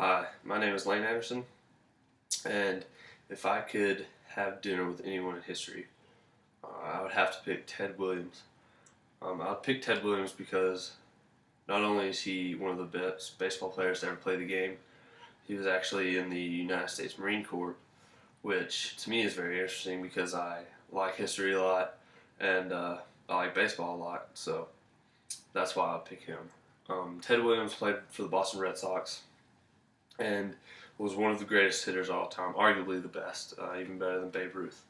Hi, my name is Lane Anderson, and if I could have dinner with anyone in history, I would have to pick Ted Williams. I'd pick Ted Williams because not only is he one of the best baseball players to ever play the game, he was actually in the United States Marine Corps, which to me is very interesting because I like history a lot and I like baseball a lot, so that's why I'd pick him. Ted Williams played for the Boston Red Sox and was one of the greatest hitters of all time, arguably the best, even better than Babe Ruth.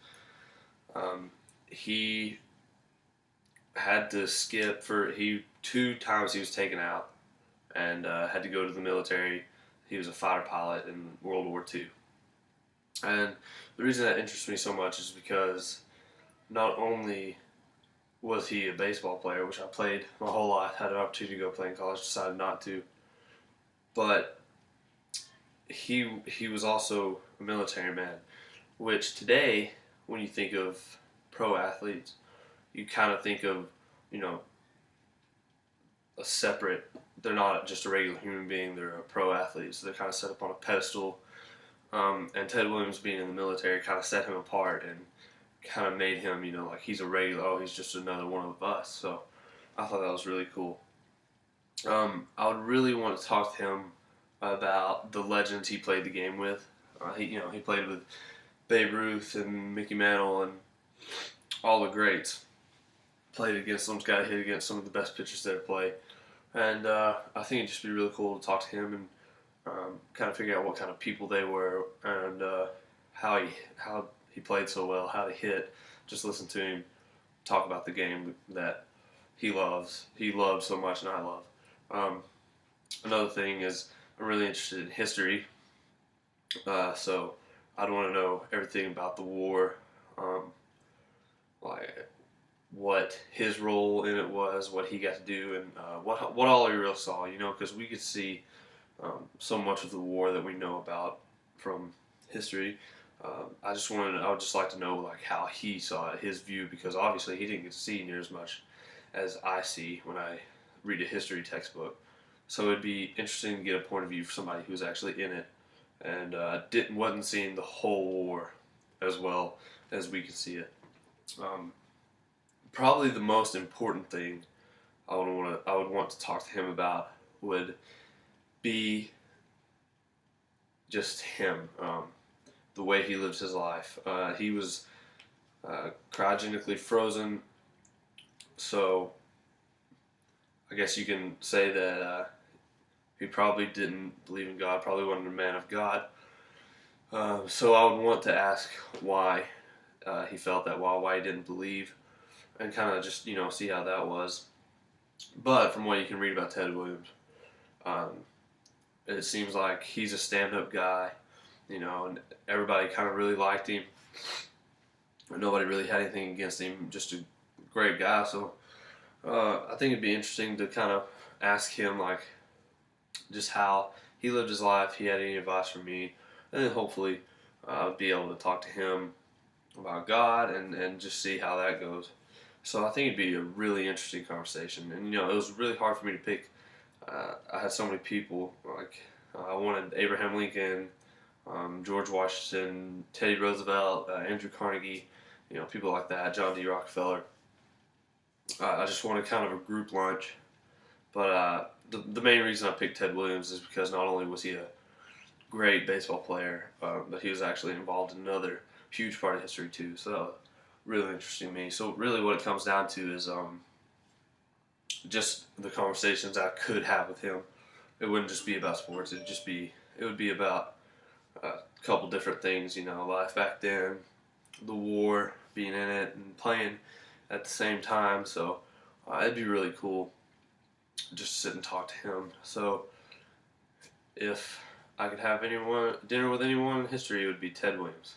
He had to skip for two times he was taken out and had to go to the military. He was a fighter pilot in World War II. And the reason that interests me so much is because not only was he a baseball player, which I played my whole life, had an opportunity to go play in college, decided not to, but he was also a military man, which today, when you think of pro athletes, you kind of think of, you know, a separate, they're not just a regular human being, they're a pro athlete, so they're kind of set up on a pedestal. And Ted Williams being in the military kind of set him apart and kind of made him, like he's a regular, oh, he's just another one of us. So I thought that was really cool. I would really want to talk to him about the legends he played the game with. He played with Babe Ruth and Mickey Mantle and all the greats. Played against those guys, hit against some of the best pitchers that ever played. And I think it'd just be really cool to talk to him and kind of figure out what kind of people they were and how he played so well, how to hit. Just listen to him talk about the game that he loves so much, and I love. Another thing is I'm really interested in history, so I'd want to know everything about the war, like what his role in it was, what he got to do, and what all he really saw. Because we could see so much of the war that we know about from history. I would just like to know like how he saw it, his view, because obviously he didn't get to see near as much as I see when I read a history textbook. So it'd be interesting to get a point of view from somebody who was actually in it and wasn't seeing the whole war as well as we could see it. Probably the most important thing I would want to talk to him about would be just him, the way he lives his life. He was cryogenically frozen, so I guess you can say that he probably didn't believe in God, probably wasn't a man of God. So I would want to ask why he felt that, why he didn't believe, and kind of just see how that was. But from what you can read about Ted Williams, it seems like he's a stand-up guy, and everybody kind of really liked him. Nobody really had anything against him, just a great guy. So I think it'd be interesting to kind of ask him, like, just how he lived his life, he had any advice for me, and then hopefully I'll be able to talk to him about God and just see how that goes. So I think it'd be a really interesting conversation. And, it was really hard for me to pick. I had so many people, like I wanted Abraham Lincoln, George Washington, Teddy Roosevelt, Andrew Carnegie, people like that, John D. Rockefeller. I just wanted kind of a group lunch. But the main reason I picked Ted Williams is because not only was he a great baseball player, but he was actually involved in another huge part of history too. So really interesting to me. So really what it comes down to is just the conversations I could have with him. It wouldn't just be about sports. It would be about a couple different things, life back then, the war, being in it, and playing at the same time. So it'd be really cool just to sit and talk to him. So if I could have dinner with anyone in history, it would be Ted Williams.